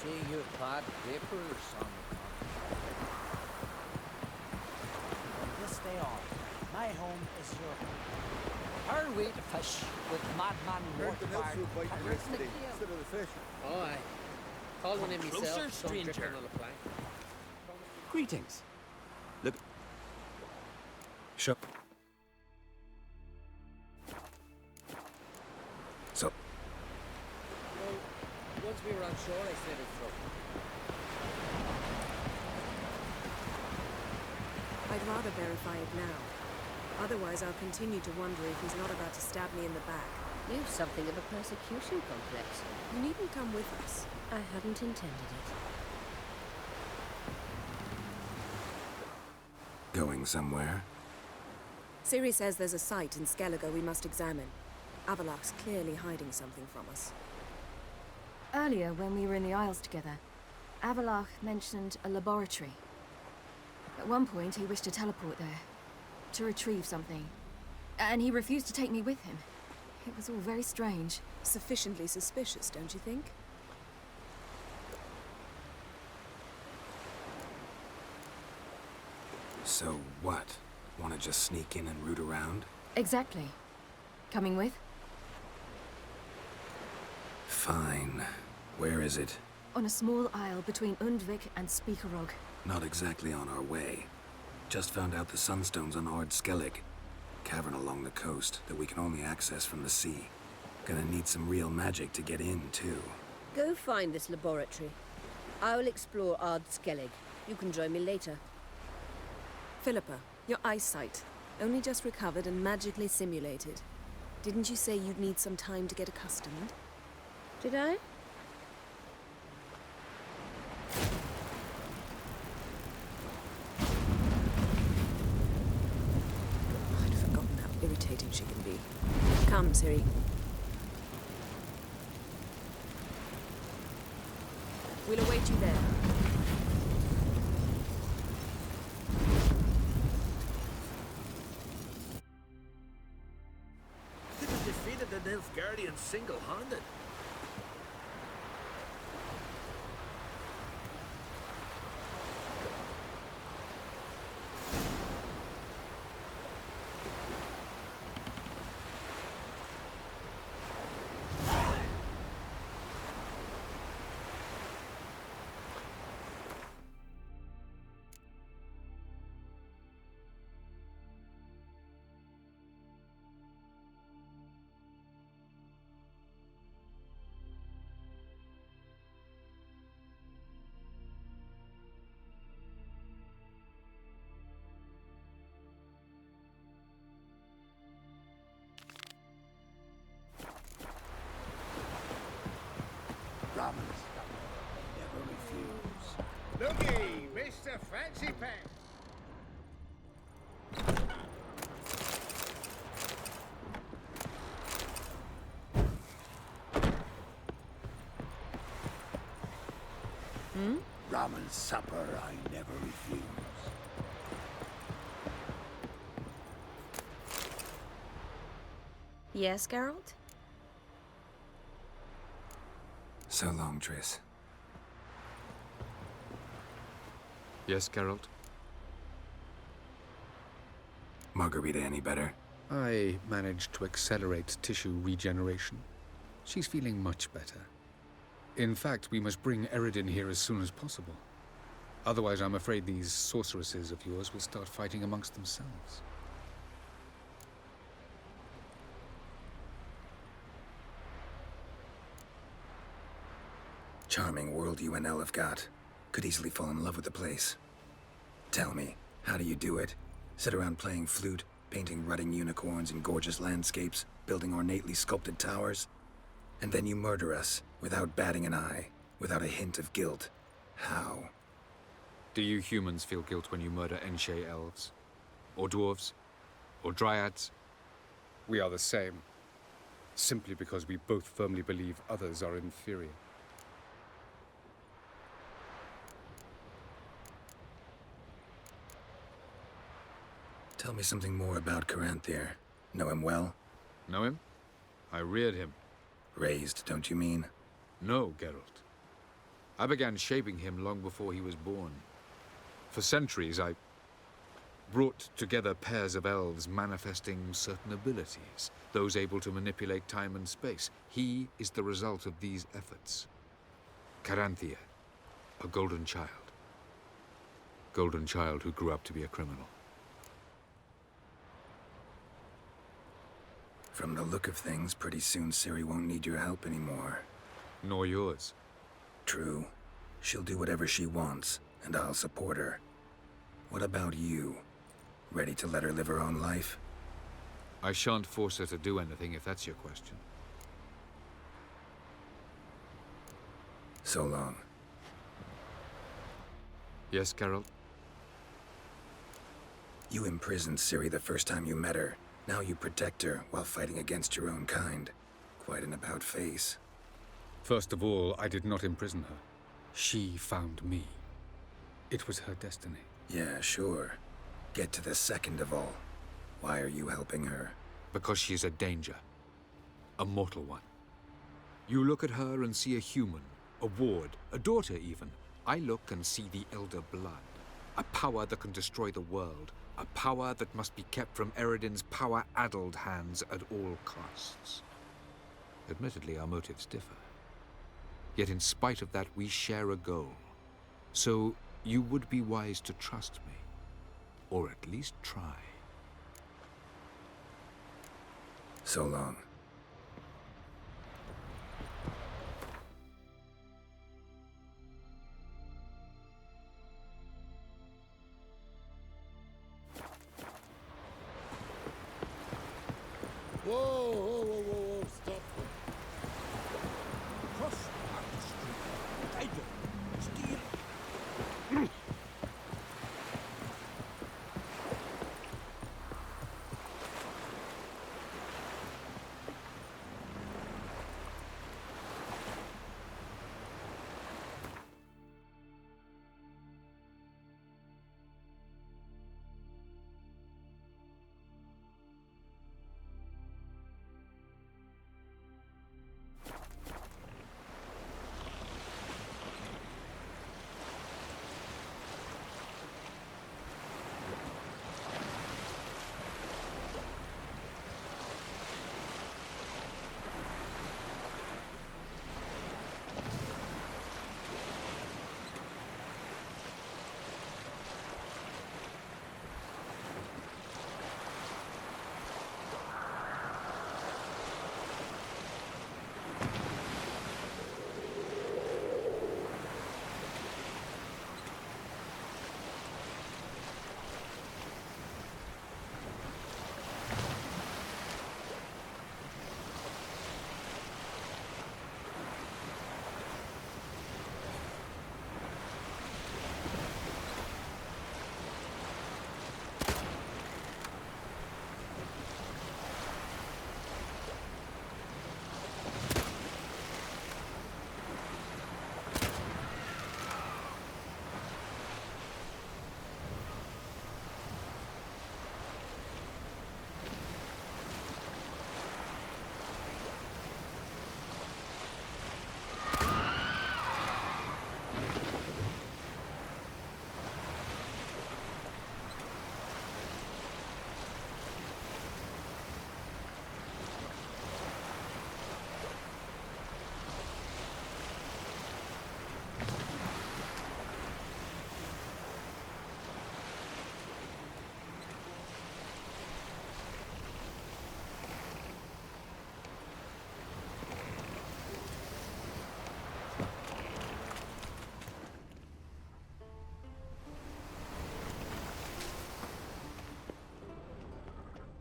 See you bad papers on the From this day on, my home is your home. Our way to fish with madman Mortimer. Instead of the fish. Oh, aye. Call one in Closer, myself. stranger. On a plank. Greetings. Look. Show. So. Well, once we were on shore, I said it's up. I'd rather verify it now. Otherwise, I'll continue to wonder if he's not about to stab me in the back. You've something of a persecution complex. You needn't come with us. I hadn't intended it. Going somewhere? Siri says there's a site in Skellige we must examine. Avalok's clearly hiding something from us. Earlier, when we were in the Isles together, Avalok mentioned a laboratory. At one point, he wished to teleport there, to retrieve something. And he refused to take me with him. It was all very strange. Sufficiently suspicious, don't you think? So what? Want to just sneak in and root around? Exactly. Coming with? Fine. Where is it? On a small isle between Undvik and Spikerog. Not exactly on our way. Just found out the sunstones on Ard Skellig. Cavern along the coast that we can only access from the sea. Gonna need some real magic to get in, too. Go find this laboratory. I'll explore Ard Skellig. You can join me later. Philippa, your eyesight. Only just recovered and magically simulated. Didn't you say you'd need some time to get accustomed? Did I? I'd forgotten how irritating she can be. Come, Siri. We'll await you there. Could have defeated the Nilfgaardians single-handed. Promise. Never refuse. Looky, Mr. Fancy Pants. Ramen supper I never refuse. Yes, Geralt? So long, Triss. Yes, Geralt? Margarita any better? I managed to accelerate tissue regeneration. She's feeling much better. In fact, we must bring Eredin here as soon as possible. Otherwise, I'm afraid these sorceresses of yours will start fighting amongst themselves. Charming world you and Elle have got. Could easily fall in love with the place. Tell me, how do you do it? Sit around playing flute, painting rutting unicorns in gorgeous landscapes, building ornately sculpted towers? And then you murder us, without batting an eye, without a hint of guilt. How? Do you humans feel guilt when you murder Enshe elves? Or dwarves? Or dryads? We are the same. Simply because we both firmly believe others are inferior. Tell me something more about Caranthir. Know him well? Know him? I reared him. Raised, don't you mean? No, Geralt. I began shaping him long before he was born. For centuries, I brought together pairs of elves manifesting certain abilities, those able to manipulate time and space. He is the result of these efforts. Caranthea, a golden child. Golden child who grew up to be a criminal. From the look of things, pretty soon Ciri won't need your help anymore. Nor yours. True. She'll do whatever she wants, and I'll support her. What about you? Ready to let her live her own life? I shan't force her to do anything, if that's your question. So long. Yes, Carol? You imprisoned Ciri the first time you met her. Now you protect her while fighting against your own kind. Quite an about-face. First of all, I did not imprison her. She found me. It was her destiny. Yeah, sure. Get to the second of all. Why are you helping her? Because she's a danger. A mortal one. You look at her and see a human, a ward, a daughter even. I look and see the Elder Blood. A power that can destroy the world. A power that must be kept from Eredin's power-addled hands at all costs. Admittedly, our motives differ. Yet in spite of that, we share a goal. So you would be wise to trust me. Or at least try. So long. Whoa, whoa, whoa, whoa, whoa, stop. Cross the street. I don't steal.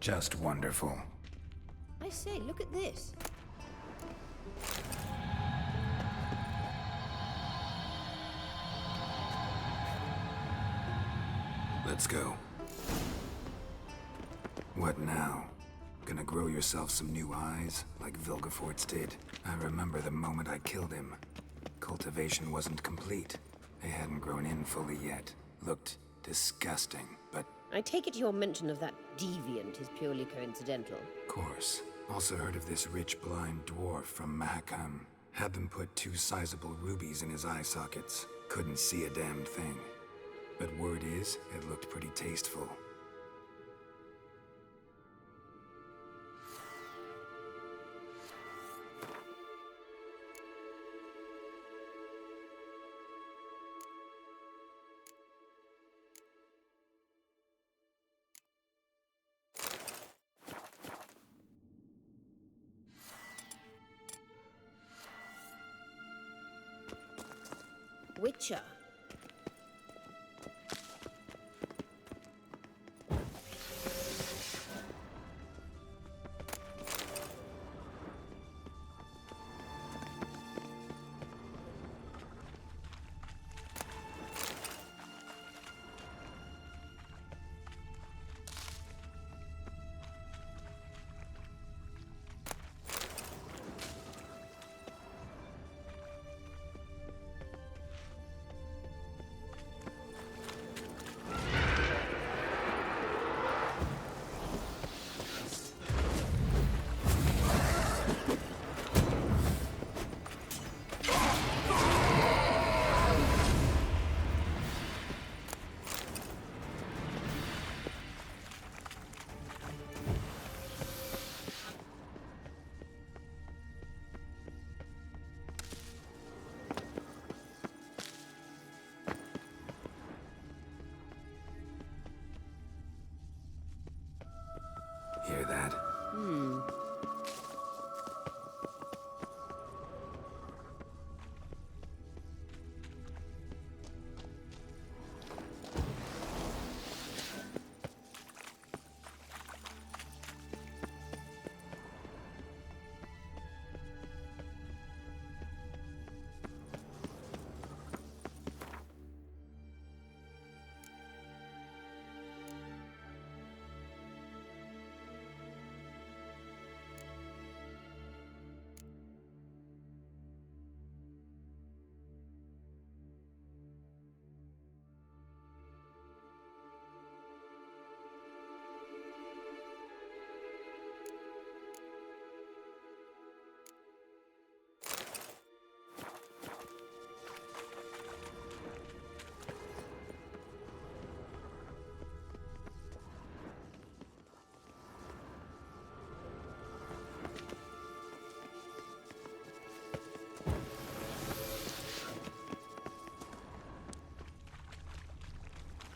Just wonderful. I say, look at this. Let's go. What now? Gonna grow yourself some new eyes, like Vilgefortz did? I remember the moment I killed him. Cultivation wasn't complete. They hadn't grown in fully yet. Looked disgusting, but... I take it your mention of that deviant is purely coincidental. Of course. Also heard of this rich blind dwarf from Mahakam. Had them put 2 sizable rubies in his eye sockets. Couldn't see a damn thing. But word is, it looked pretty tasteful. Witcher. Hear that?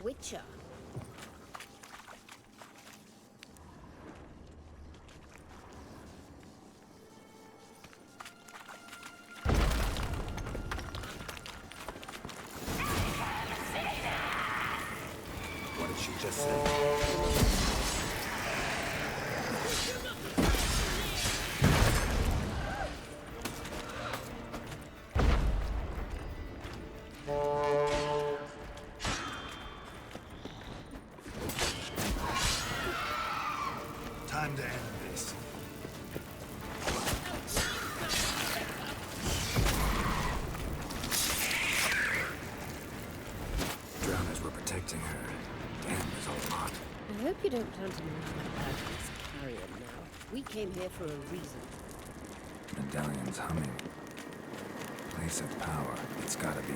Witcher. What did she just say? Time to end this. Drowners were protecting her. Damn, there's a lot. I hope you don't plan to knock out this carrion now. We came here for a reason. Medallion's humming. Place of power. It's gotta be.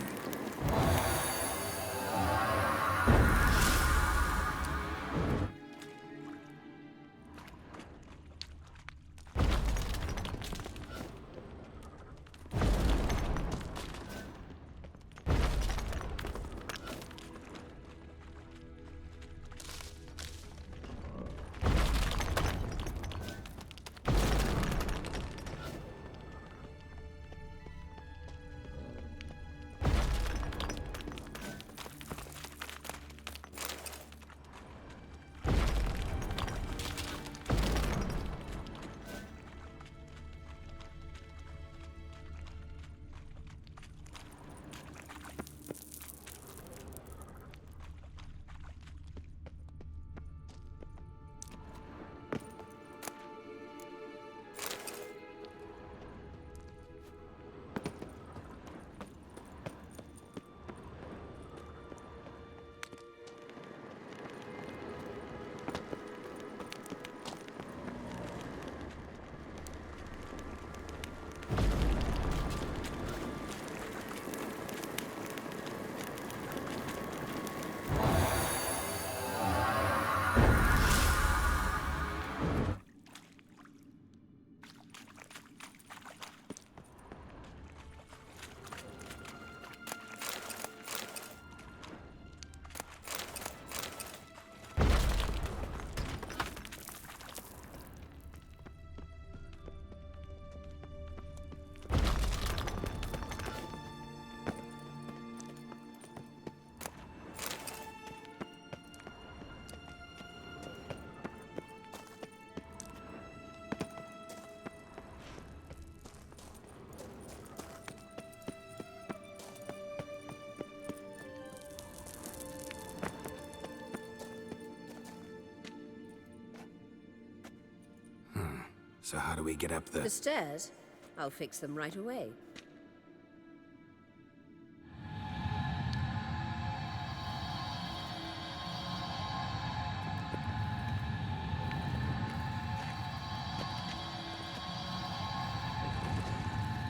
So how do we get up The stairs? I'll fix them right away.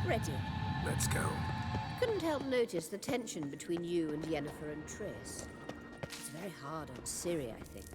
Ready. Let's go. Couldn't help notice the tension between you and Yennefer and Triss. It's very hard on Ciri, I think.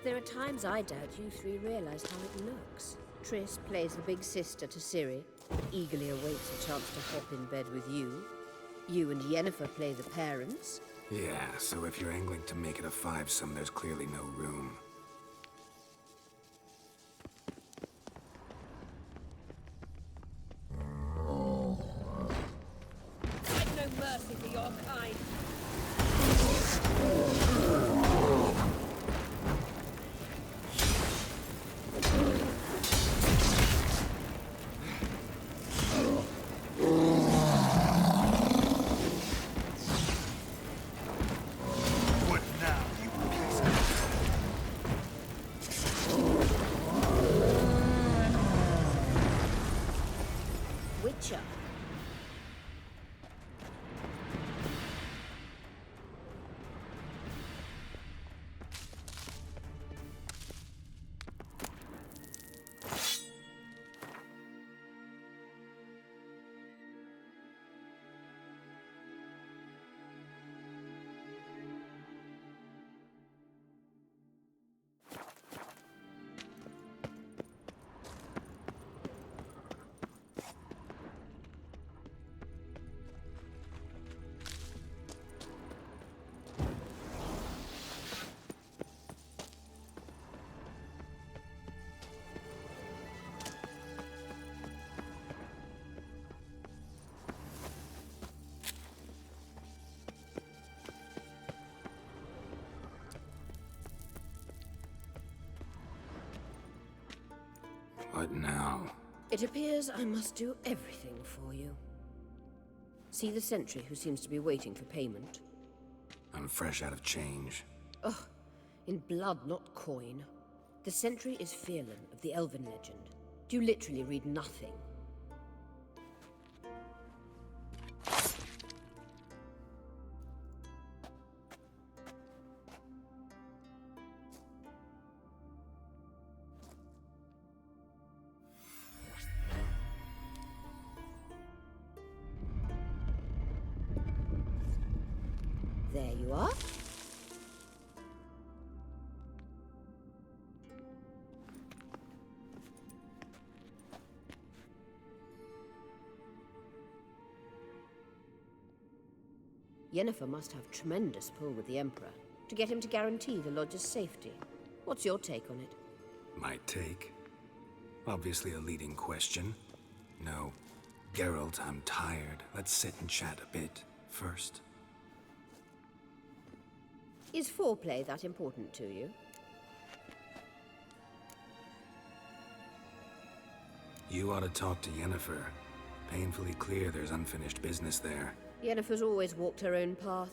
There are times I doubt you three realize how it looks. Triss plays the big sister to Ciri, eagerly awaits a chance to hop in bed with you. You and Yennefer play the parents. Yeah, so if you're angling to make it a five-some, there's clearly no room. I've no mercy for your kind. Witcher. What now? It appears I must do everything for you. See the sentry who seems to be waiting for payment? I'm fresh out of change. Ugh, in blood, not coin. The sentry is Fearlan of the Elven legend. Do you literally read nothing? There you are. Yennefer must have tremendous pull with the Emperor to get him to guarantee the Lodge's safety. What's your take on it? My take? Obviously a leading question. No. Geralt, I'm tired. Let's sit and chat a bit first. Is foreplay that important to you? You ought to talk to Yennefer. Painfully clear there's unfinished business there. Yennefer's always walked her own path.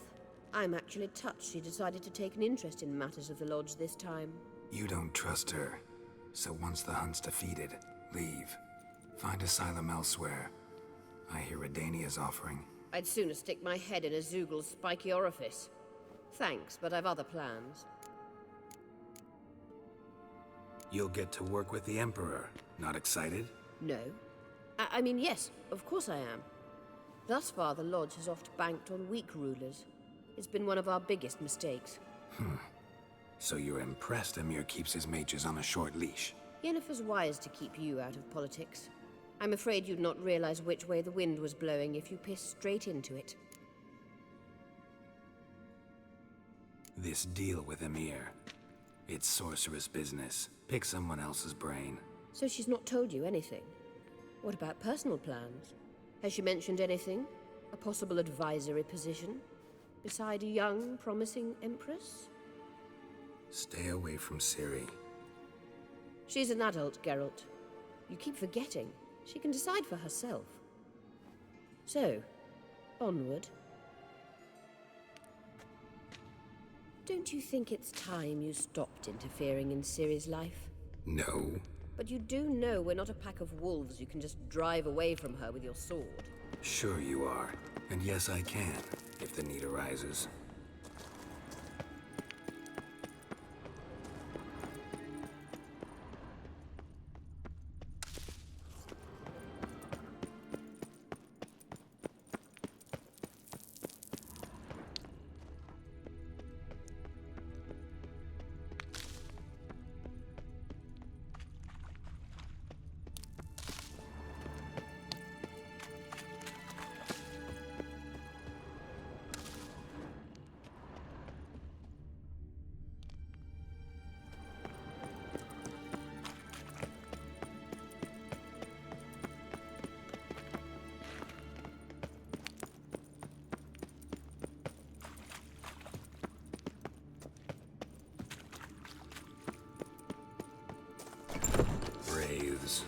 I'm actually touched she decided to take an interest in matters of the Lodge this time. You don't trust her. So once the hunt's defeated, leave. Find asylum elsewhere. I hear Redania's offering. I'd sooner stick my head in a Zoogl's spiky orifice. Thanks, but I've other plans. You'll get to work with the Emperor. Not excited? No. I mean, yes, of course I am. Thus far, the Lodge has oft banked on weak rulers. It's been one of our biggest mistakes. So you're impressed Emir keeps his mages on a short leash? Yennefer's wise to keep you out of politics. I'm afraid you'd not realize which way the wind was blowing if you pissed straight into it. This deal with Emir. It's sorceress business. Pick someone else's brain. So she's not told you anything? What about personal plans? Has she mentioned anything? A possible advisory position? Beside a young, promising Empress? Stay away from Ciri. She's an adult, Geralt. You keep forgetting. She can decide for herself. So, onward. Don't you think it's time you stopped interfering in Ciri's life? No. But you do know we're not a pack of wolves you can just drive away from her with your sword. Sure you are. And yes, I can, if the need arises. Braves.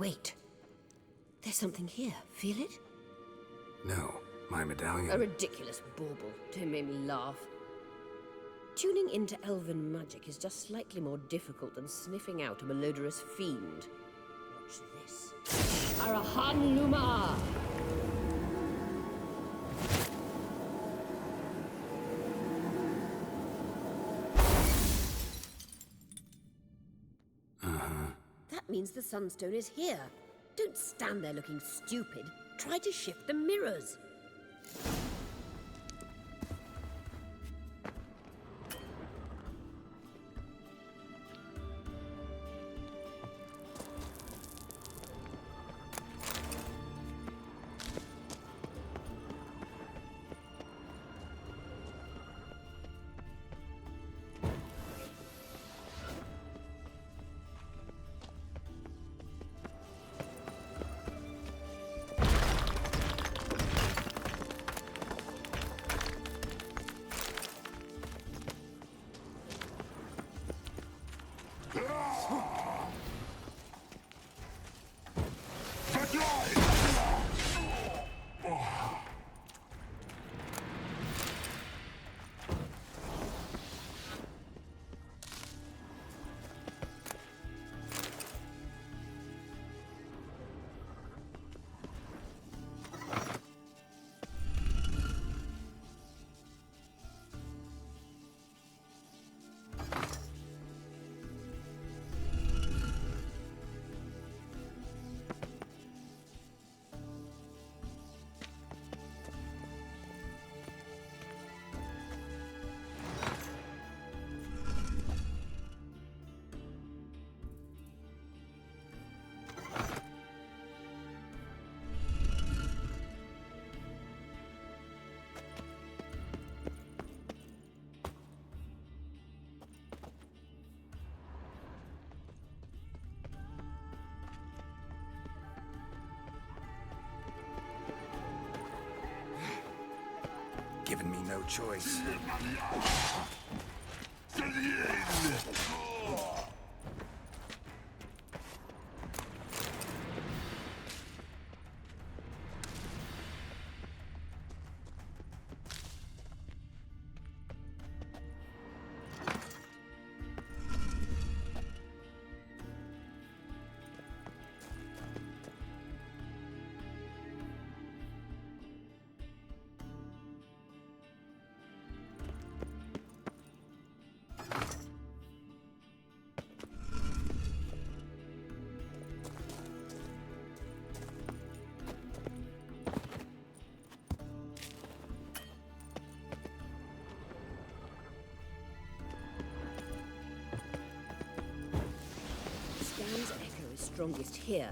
Wait. There's something here. Feel it? No, my medallion. A ridiculous bauble. Don't make me laugh. Tuning into elven magic is just slightly more difficult than sniffing out a malodorous fiend. Watch this. Arahan Luma! That means the sunstone is here. Don't stand there looking stupid. Try to shift the mirrors. Given me no choice. Scan's echo is strongest here.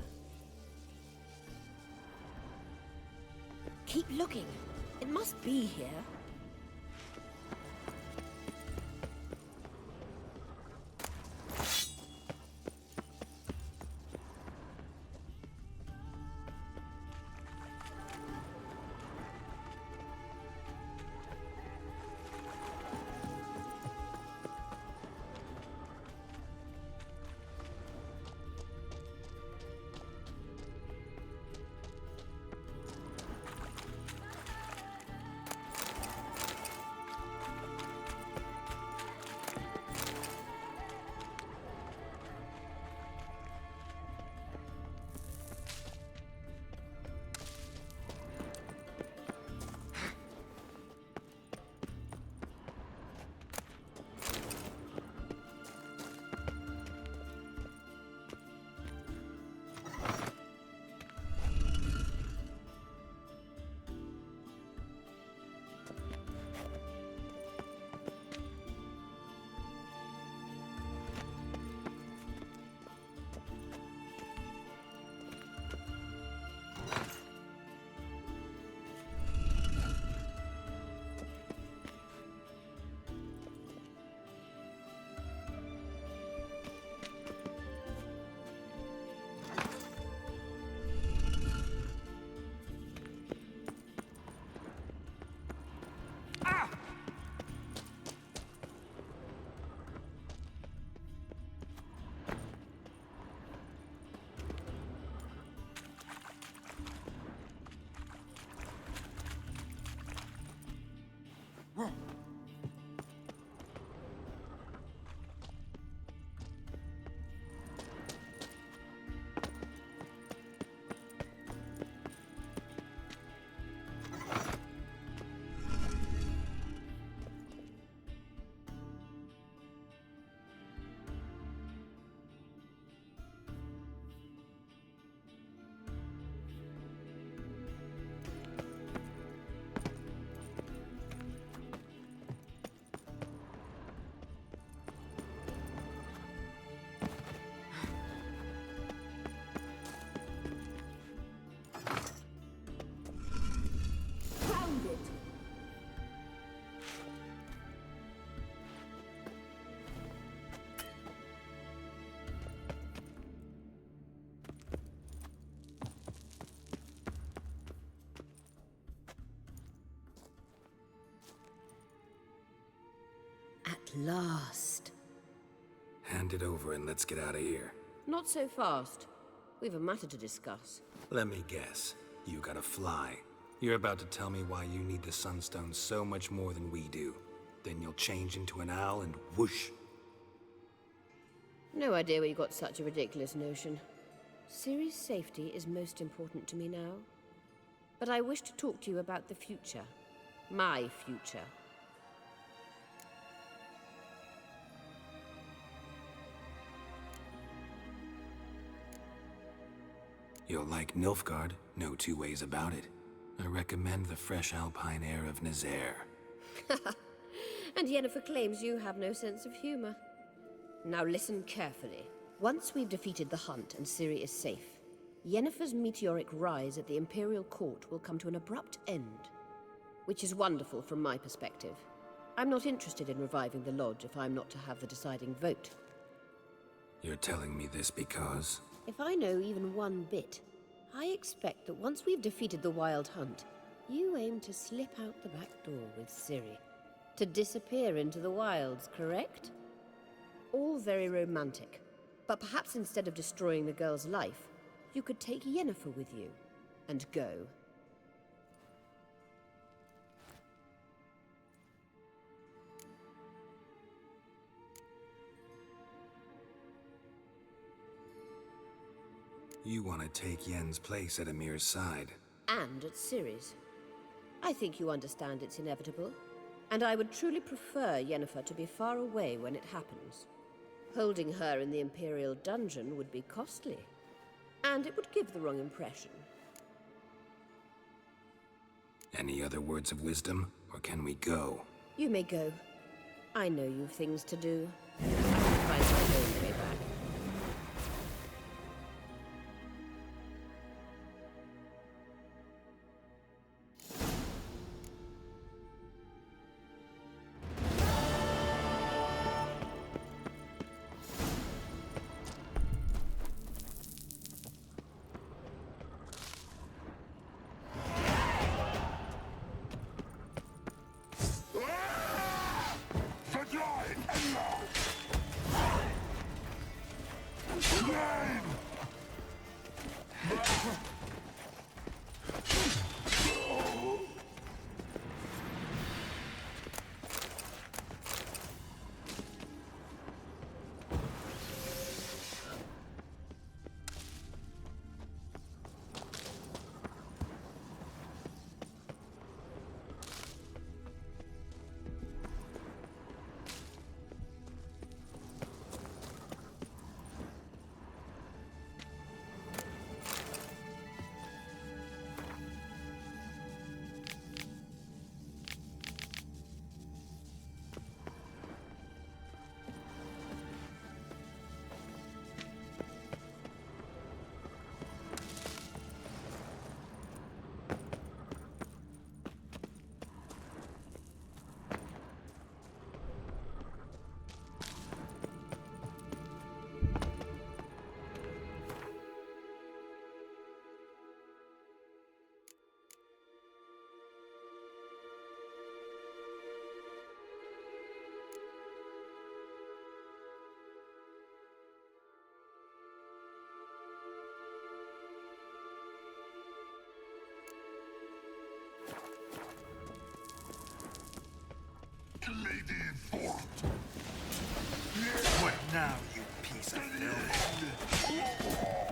Keep looking. It must be here. last. Hand it over and let's get out of here. Not so fast. We've a matter to discuss. Let me guess. You gotta fly. You're about to tell me why you need the Sunstone so much more than we do. Then you'll change into an owl and whoosh. No idea where you got such a ridiculous notion. Ciri's safety is most important to me now. But I wish to talk to you about the future. My future. You'll like Nilfgaard, no two ways about it. I recommend the fresh alpine air of Nazaire. And Yennefer claims you have no sense of humor. Now listen carefully. Once we've defeated the Hunt and Ciri is safe, Yennefer's meteoric rise at the Imperial Court will come to an abrupt end. Which is wonderful from my perspective. I'm not interested in reviving the Lodge if I'm not to have the deciding vote. You're telling me this because... If I know even one bit, I expect that once we've defeated the Wild Hunt, you aim to slip out the back door with Ciri. To disappear into the wilds, correct? All very romantic. But perhaps instead of destroying the girl's life, you could take Yennefer with you and go. You want to take Yen's place at Amir's side. And at Ciri's. I think you understand it's inevitable. And I would truly prefer Yennefer to be far away when it happens. Holding her in the Imperial dungeon would be costly. And it would give the wrong impression. Any other words of wisdom, or can we go? You may go. I know you've things to do. I can find my own way back. Canadian fort. What now, you piece of filth?